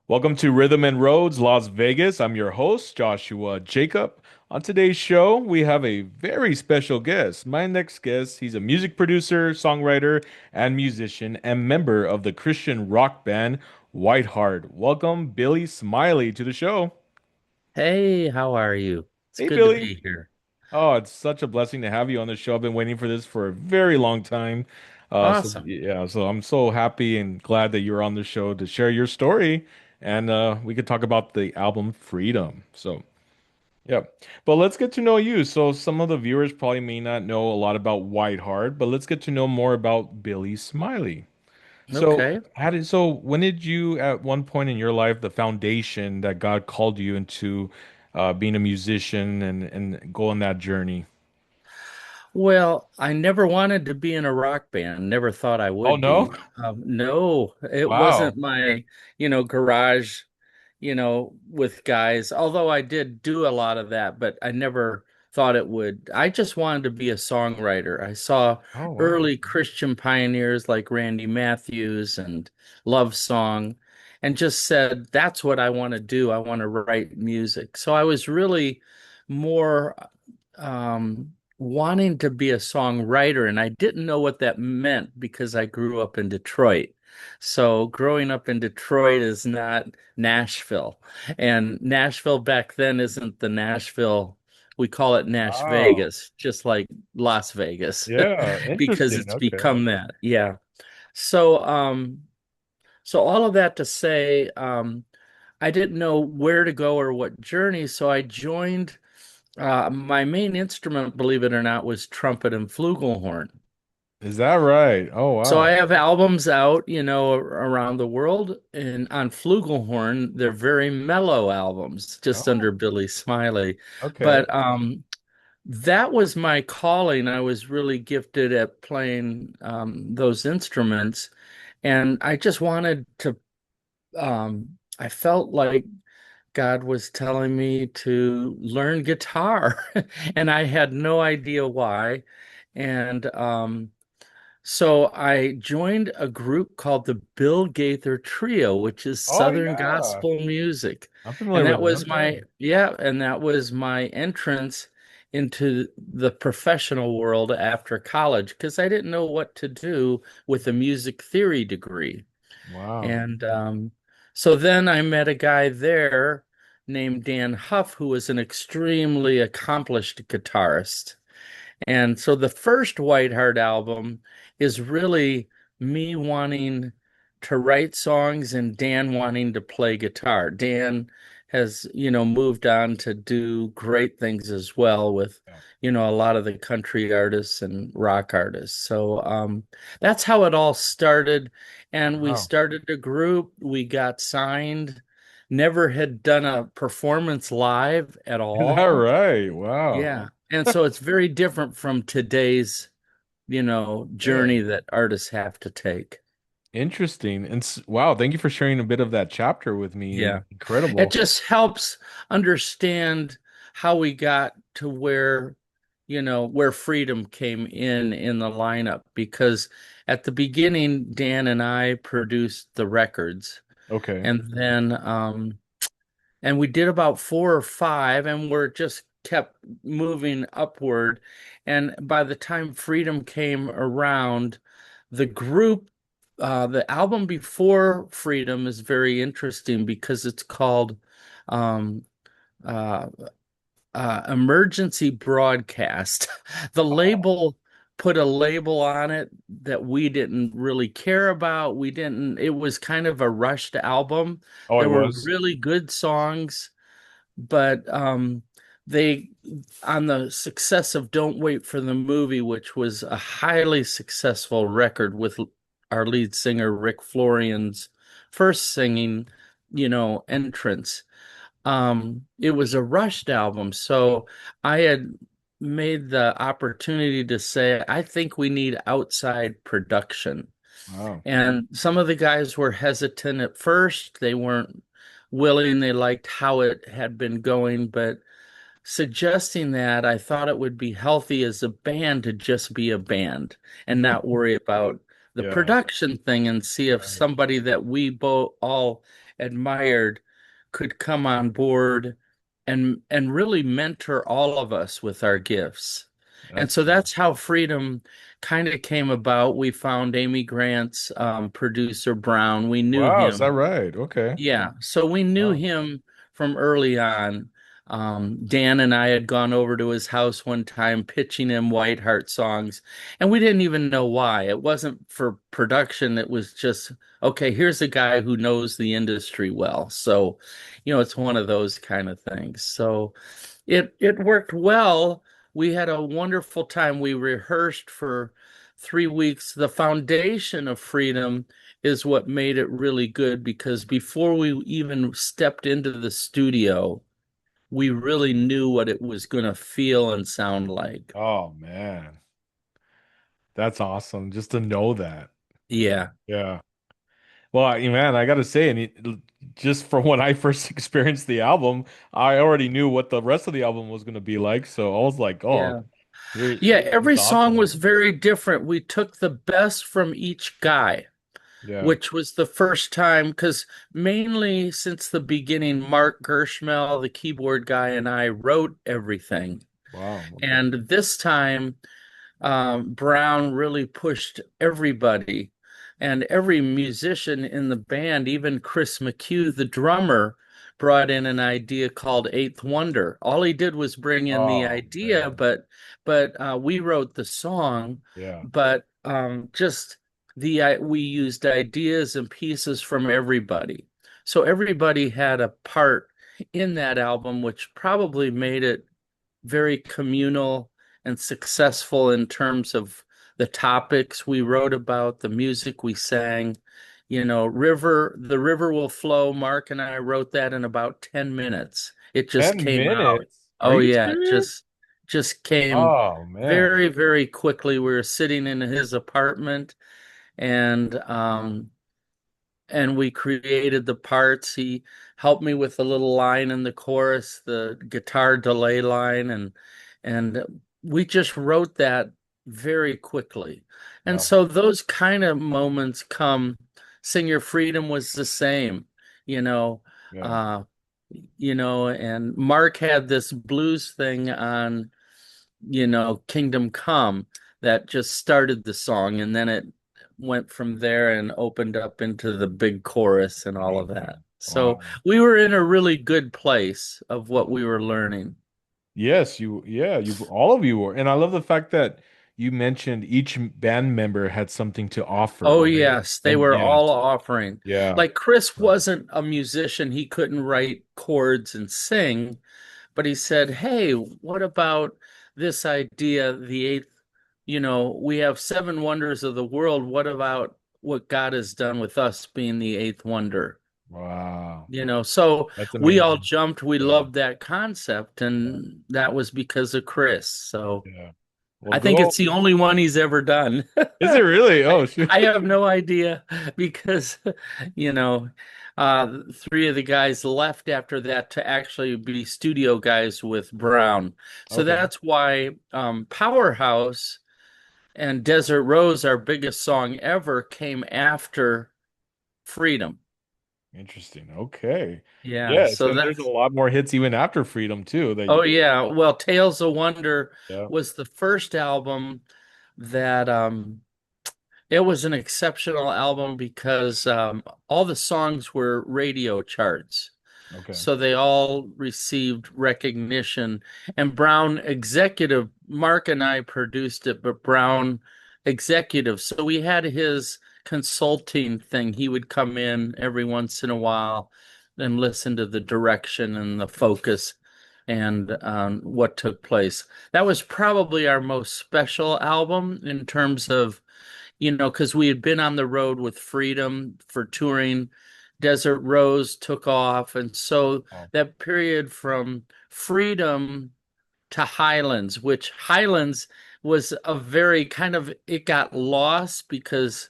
Welcome to Rhythm and Roads, Las Vegas. I'm your host, Joshua Jacob. On today's show, we have a very special guest. My next guest, he's a music producer, songwriter, and musician, and member of the Christian rock band Whiteheart. Welcome, Billy Smiley, to the show. Hey, how are you? It's Hey, good to Billy. be here. Oh, it's such a blessing to have you on the show. I've been waiting for this for a very long time. Awesome. So I'm so happy and glad that you're on the show to share your story, and we could talk about the album Freedom. Yeah, but let's get to know you. So some of the viewers probably may not know a lot about Whiteheart, but let's get to know more about Billy Smiley. So Okay. when did you at one point in your life the foundation that God called you into being a musician and go on that journey? Well, I never wanted to be in a rock band. Never thought I Oh would no? be. No, it Wow. wasn't my, garage, with guys. Although I did do a lot of that, but I never thought it would. I just wanted to be a songwriter. I saw Oh wow. early Christian pioneers like Randy Matthews and Love Song, and just said, that's what I want to do. I want to write music. So I was really more wanting to be a songwriter, and I didn't know what that meant because I grew up in Detroit. So growing up in Detroit is not Nashville. And Nashville back then isn't the Nashville. We call it Nash Wow. Vegas, just like Las Vegas, Yeah, because interesting. it's Okay. become that. Yeah. So so all of that to say, I didn't know where to go or what journey, so I joined my main instrument, believe it or not, was trumpet and flugelhorn. Is that right? Oh So I wow. have albums out, around the world, and on flugelhorn, they're very mellow albums, just Oh, under Billy Smiley. okay. But that was my calling. I was really gifted at playing those instruments, and I just wanted to. I felt like God was telling me to learn guitar, and I had no idea why. And so I joined a group called the Bill Gaither Trio, which is Oh Southern yeah. gospel music. I'm And familiar with that it. was Okay. and that was my entrance into the professional world after college because I didn't know what to do with a music theory degree. Wow. And so then I met a guy there named Dan Huff, who was an extremely accomplished guitarist. And so the first Whiteheart album is really me wanting to write songs and Dan wanting to play guitar. Dan has, moved on to do great things as well with, Yeah. a lot of the country artists and rock artists. So that's how it all started. And we Wow. started a group, we got signed, never had done a performance live at Is that all. right? Wow. Yeah. And so it's very different from today's, Yeah. journey that artists have to take. Interesting. And wow, thank you for sharing a bit of that chapter with me. Yeah. It Incredible. just helps understand how we got to where, where freedom came in the lineup because at the beginning, Dan and I produced the records Okay. and then and we did about four or five and we're just kept moving upward, and by the time freedom came around, the group the album before freedom is very interesting because it's called um uh emergency broadcast. The Oh, label put a label on it that we didn't really care about. We didn't, it was kind of a rushed album. oh, it There were was. really good songs, but they, on the success of Don't Wait for the Movie, which was a highly successful record with our lead singer Rick Florian's first singing, entrance. It was a rushed album, so I had made the opportunity to say, I think we need outside production. Wow. And some of the guys were hesitant at first. They weren't willing. They liked how it had been going, but suggesting that I thought it would be healthy as a band to just be a band and not worry about the Yeah. production thing and see if Right. somebody that we both all admired could come on board and really mentor all of us with our gifts. And That's so cool. that's how Freedom kind of came about. We found Amy Grant's producer Brown. We knew Wow, is that him. right? Okay. Yeah, so we knew Wow. him from early on. Dan and I had gone over to his house one time pitching him Whiteheart songs, and we didn't even know why. It wasn't for production, it was just, okay, here's a guy who knows the industry well. So, it's one of those kind of things. So it worked well. We had a wonderful time. We rehearsed for 3 weeks. The foundation of Freedom is what made it really good because before we even stepped into the studio, we really knew what it was going to feel and sound like. Oh man. That's awesome just to know that. Yeah. Yeah. Well, man, I gotta say, just from when I first experienced the album, I already knew what the rest of the album was gonna be like. So I was like, oh, Yeah. you're, Yeah, it's every song awesome. was very different. We took the best from each guy, Yeah. which was the first time, because mainly since the beginning, Mark Gershmel, the keyboard guy, and I wrote everything. Wow. Okay. And this time, Brown really pushed everybody and every musician in the band, even Chris McHugh, the drummer, brought in an idea called Eighth Wonder. All he did was bring in the Oh idea, man. but we wrote the song, Yeah. but just the we used ideas and pieces from everybody. So everybody had a part in that album, which probably made it very communal and successful in terms of the topics we wrote about, the music we sang. The river will flow. Mark and I wrote that in about 10 minutes. It just 10 came out. minutes? Are Oh you yeah, it serious? just came Oh man. very, very quickly. We were sitting in his apartment and we created the parts. He helped me with the little line in the chorus, the guitar delay line, and we just wrote that very quickly. And Wow. so those kind of moments come. Sing Your Freedom was the same, you know, Yeah. uh, and Mark had this blues thing on Kingdom Come that just started the song, and then it went from there and opened up into the big chorus and all of Okay. that. So Wow. we were in a really good place of what we were learning. Yes, you all of you were. And I love the fact that you mentioned each band member had something to offer, Oh, right? yes, they And were yeah, all offering. yeah. Like Chris wasn't a musician, he couldn't write chords and sing, but he said, "Hey, what about this idea, the eighth, we have seven wonders of the world. What about what God has done with us being the eighth wonder?" Wow. So That's we all amazing. jumped. We Yeah. loved that concept, Yeah. and that was because of Chris. So Yeah. Well, I think it's go. the only one he's ever done. Is it really? Oh, shoot. I have no idea because, you know, three of the guys left after that to actually be studio guys with Brown. So Okay. that's why Powerhouse and Desert Rose, our biggest song ever, came after Freedom. Interesting. Okay. Yeah, Yes, so and there's a that's, lot more hits even after Freedom too that you oh yeah. Well, Tales of Wonder yeah. was the first album that it was an exceptional album because all the songs were radio charts. Okay. So they all received recognition. And Mark and I produced it, but Brown executive. So we had his consulting thing. He would come in every once in a while and listen to the direction and the focus and what took place. That was probably our most special album in terms of because we had been on the road with Freedom for touring. Desert Rose took off. And so Oh, that period from Freedom to Highlands, which Highlands was a very kind of, it got lost because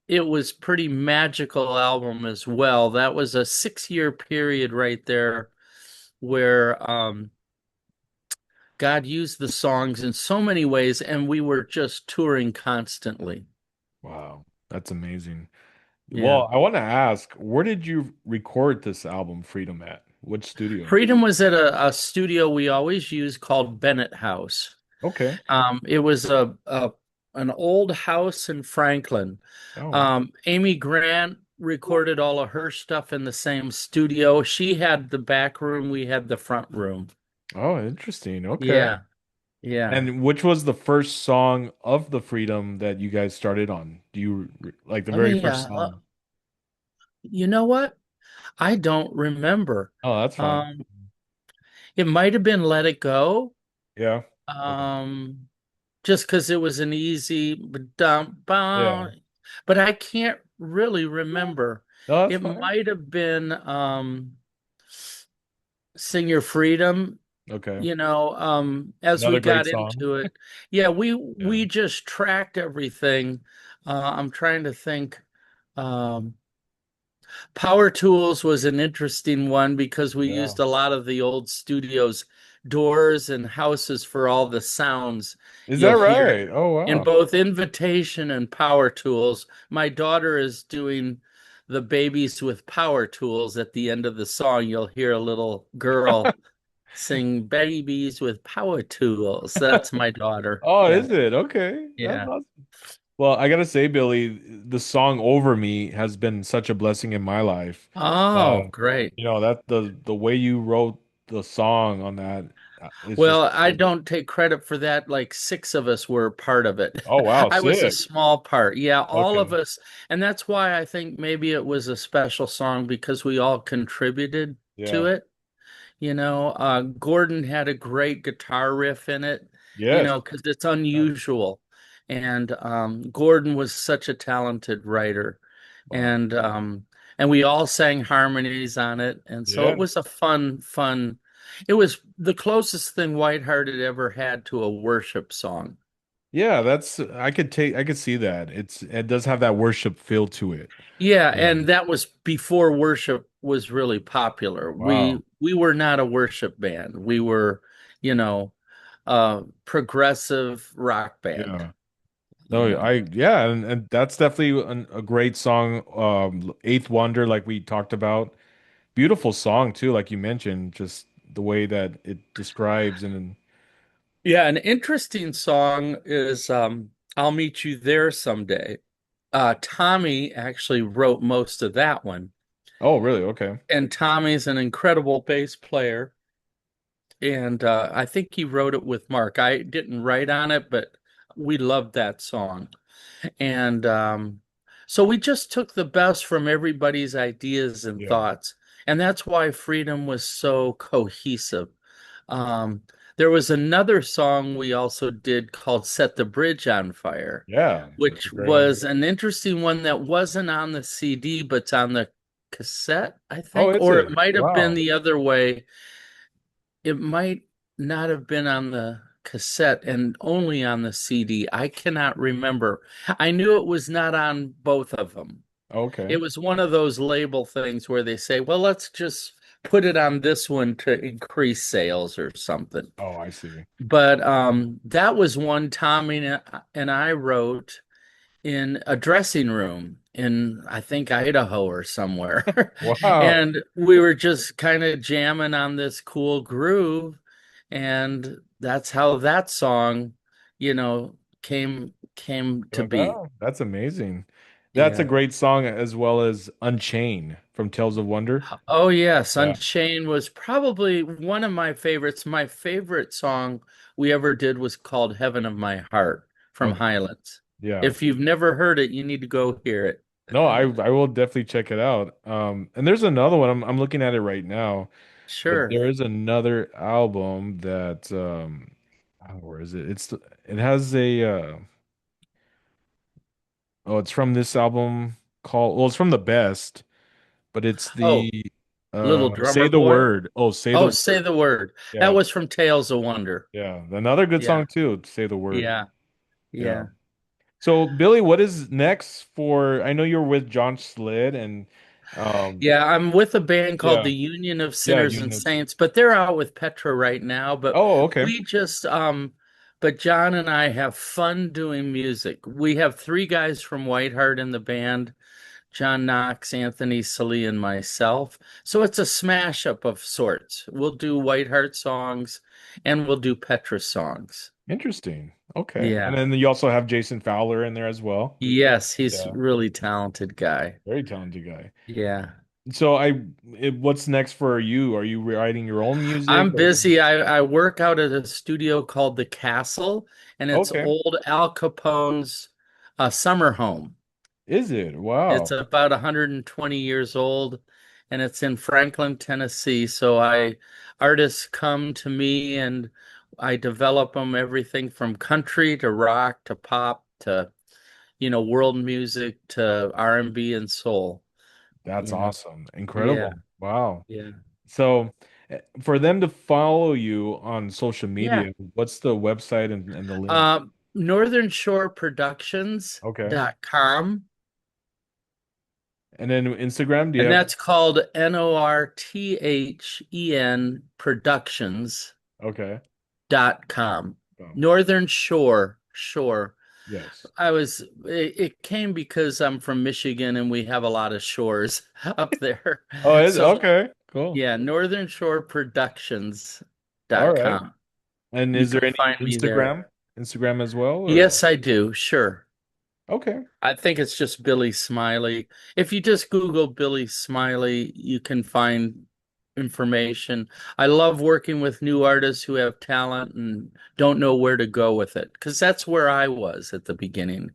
it was pretty magical album as well. That was a 6 year period right there where God used the songs in so many ways, and we were just touring constantly. Wow, that's amazing. Yeah. Well, I want to ask, where did you record this album, Freedom, at? Which studio? Freedom was at a studio we always use called Bennett House. Okay. It was a an old house in Franklin. Oh, wow. Amy Grant recorded all of her stuff in the same studio. She had the back room, we had the front room. Oh, interesting. Okay. Yeah, yeah. And which was the first song of the Freedom that you guys started on? Do you like the Let very me, first song? you know what? I don't remember. Oh, that's fine. Um, it might have been Let It Go. Yeah. Okay. Um, just because it was an easy Yeah. but I can't really remember. No, that's It fine. might have been Sing Your Freedom, Okay. as we Another great got song. into it. Yeah, we Yeah. we just tracked everything. I'm trying to think. Um, Power Tools was an interesting one because we Yeah. used a lot of the old studios doors and houses for all the sounds Is that you'll hear right? Oh, in wow. both Invitation and Power Tools. My daughter is doing the babies with power tools at the end of the song. You'll hear a little girl sing babies with power tools. That's my daughter. Oh, Yeah. is it? Okay. That's Yeah. awesome. Well, I gotta say, Billy, the song "Over Me" has been such a blessing in my life. Oh, Um, great. that the way you wrote the song on that, it's just Well, I don't take credit for that. Like six of us were part of it. oh wow, I was a sick. small part. Yeah, all of Okay, us. And that's why I think maybe it was a special song because we all contributed to yeah, it. Gordon had a great guitar riff in it, yes, because it's unusual. And Gordon was such a talented writer. wow, And um, and we all sang harmonies on it. And so yeah, it was a fun. It was the closest thing Whiteheart had ever had to a worship song. yeah. That's I could see that. It does have that worship feel to it. Yeah, Yeah. and that was before worship was really popular. We Wow. we were not a worship band. We were, you know, progressive rock band, Yeah. you No, know. yeah, and that's definitely a great song. Eighth Wonder, like we talked about. Beautiful song too, like you mentioned, just the way that it describes and Yeah, an interesting song is I'll Meet You There Someday. Tommy actually wrote most of that one. oh, really? Okay. And Tommy's an incredible bass player. And I think he wrote it with Mark. I didn't write on it, but we loved that song. And so we just took the best from everybody's ideas and Yeah. thoughts. And that's why Freedom was so cohesive. Um, there was another song we also did called Set the Bridge on Fire, Yeah, that's a which great one. was an interesting one that wasn't on the CD, but's on the cassette, I Oh, think, is or it it? might have been Wow. the other way. It might not have been on the cassette and only on the CD. I cannot remember. I knew it was not on both of them. Okay. It was one of those label things where they say, well, let's just put it on this one to increase sales or something. Oh, I see. But that was one Tommy and I wrote in a dressing room in, I think, Idaho or somewhere. Wow. And we were just kind of jamming on this cool groove. And that's how that song, came to be. Oh, that's amazing. That's a Yeah. great song as well as Unchained from Tales of Wonder. Oh, yes. Yeah. Unchained was probably one of my favorites. My favorite song we ever did was called Heaven of My Heart from Okay. Highlands. Yeah. If you've never heard it, you need to go hear it. No, I will definitely check it out. And there's another one. I'm looking at it right now, but Sure. there is another album that where is it? It has a oh, it's from this album called well, it's from the best, but it's Oh, the Little Drummer Say the Boy. Word. Oh, Say the Oh, Say Word. the Word. That Yeah. was from Tales of Wonder. Yeah. Another good Yeah. song too, Say the Word. Yeah. Yeah. Yeah. So Billy, what is next for I know you're with John Slid and um Yeah, I'm with a band called yeah, the Union of yeah, Sinners you and know. Saints, but they're out with Petra right now. But Oh, okay. we just but John and I have fun doing music. We have three guys from Whiteheart in the band, John Knox, Anthony Salee, and myself. So it's a smash up of sorts. We'll do Whiteheart songs and we'll do Petra songs. Interesting. Okay. And Yeah. then you also have Jason Fowler in there as well. Yes, he's Yeah, really talented guy. very talented guy. Yeah. So what's next for you? Are you writing your own music? I'm busy. I work out at a studio called The Castle, and it's Okay. old Al Capone's summer home. Is it? It's Wow. about 120 years old, and it's in Franklin, Tennessee. So artists come to me, and I develop them everything from country to rock to pop to, world music to R&B and soul. That's You know, awesome. yeah, Incredible. Wow. yeah, So for them to follow you on social yeah. media, what's the website and the link? Northern Shore Productions Okay. dot com, And then Instagram, do you and have? that's called Northen Productions Okay. dot com. Oh, Northern Shore. yes. It came because I'm from Michigan and we have a lot of shores up there. Oh, So okay. Cool. yeah, Northern Shore Productions All dot right. com. And You is there can any find me there. Instagram as well, or? Yes, I do. Sure. Okay. I think it's just Billy Smiley. If you just Google Billy Smiley, you can find information. I love working with new artists who have talent and don't know where to go with it, because that's where I was at the beginning.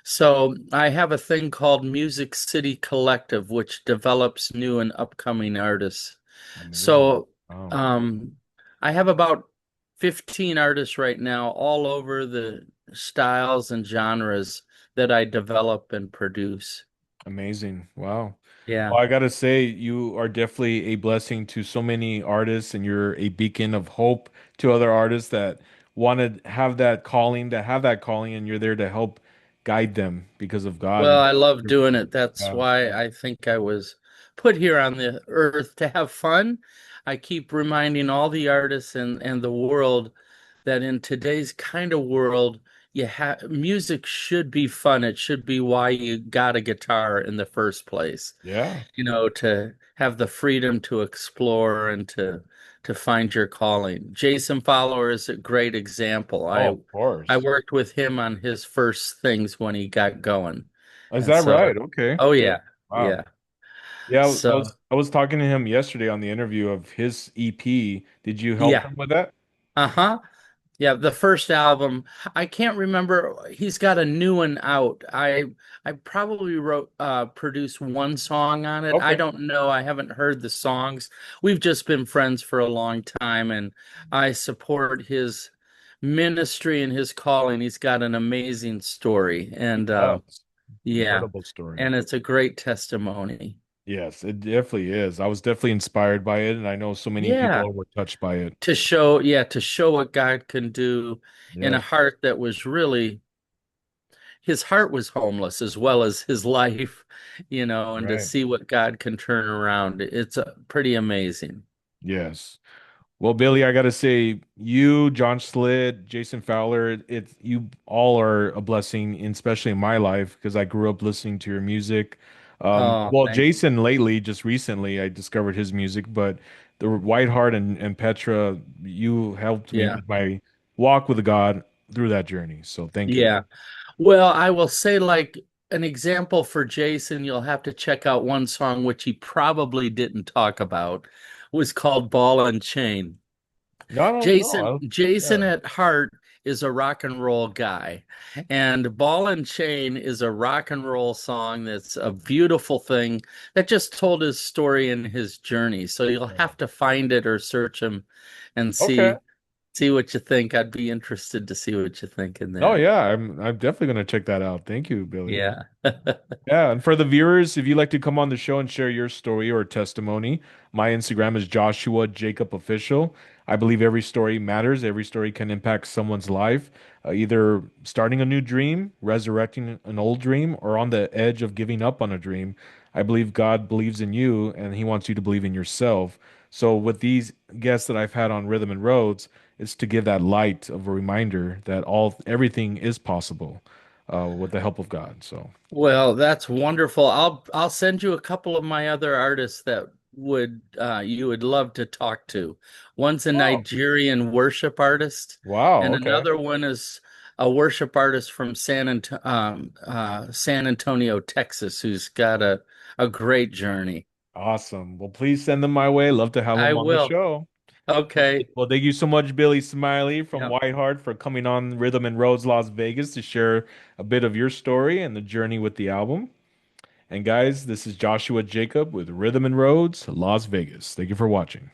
So I have a thing called Music City Collective, which develops new and upcoming artists. Amazing. So Wow. um, I have about 15 artists right now, all over the styles and genres that I develop and produce. Amazing. Wow. Yeah. Well, I gotta say, you are definitely a blessing to so many artists, and you're a beacon of hope to other artists that want to have that calling, and you're there to help guide them because of God. Well, And I love doing it. That's yeah, why I think I was put here on the earth to have fun. I keep reminding all the artists and the world that in today's kind of world, you have music should be fun. It should be why you got a guitar in the first place. yeah. To have the freedom to explore and to find your calling. Jason Fowler is a great example. Oh, I of I course. worked with him on his first things when he got going. Is And that so, right? Okay. oh yeah, Wow. yeah. Yeah, So, I was talking to him yesterday on the interview of his EP. Did you help yeah. him with that? Uh-huh. Yeah, the first album, I can't remember. He's got a new one out. I probably wrote produced one song on it. I Okay. don't know. I haven't heard the songs. We've just been friends for a long time, and I support his ministry and his calling. He's got an amazing story, and yeah, Incredible story. and it's a great testimony. Yes, it definitely is. I was definitely inspired by it, and I know so many Yeah, people were touched by it. to show what God can do in a Yeah, heart that was really his heart was homeless as well as his life, and to right. see what God can turn around, it's pretty amazing. Yes. Well, Billy, I gotta say, you, John Slitt, Jason Fowler, you all are a blessing, especially in my life, because I grew up listening to your music. Oh, Well, thank you. Jason lately, just recently, I discovered his music, but the Whiteheart and Petra, you helped me Yeah. with my walk with God through that journey. So thank you. Yeah. Well, I will say, like, an example for Jason, you'll have to check out one song which he probably didn't talk about, was called Ball and Chain. No, I don't Jason know. Jason Yeah, at heart is a rock and roll guy. And Ball and Chain is a rock and roll song that's a beautiful thing that just told his story and his journey. So you'll yeah. have to find it or search him and Okay. see what you think. I'd be interested to see what you think in Oh that. yeah, I'm definitely gonna check that out. Thank you, Billy. Yeah. Yeah, and for the viewers, if you'd like to come on the show and share your story or testimony, my Instagram is Joshua Jacob Official. I believe every story matters. Every story can impact someone's life, either starting a new dream, resurrecting an old dream, or on the edge of giving up on a dream. I believe God believes in you and He wants you to believe in yourself. So, with these guests that I've had on Rhythm and Roads, It's to give that light of a reminder that everything is possible with the help of God. So, Well, that's wonderful. I'll send you a couple of my other artists that would you would love to talk to. One's a oh, Nigerian worship artist, wow, and okay. another one is a worship artist from San Antonio, Texas, who's got a great journey. Awesome. Well, please send them my way. Love to have I them on the will. show. Okay. Well, thank you so much, Billy Smiley from Yeah. Whiteheart, for coming on Rhythm and Roads Las Vegas to share a bit of your story and the journey with the album. And guys, this is Joshua Jacob with Rhythm and Roads Las Vegas. Thank you for watching.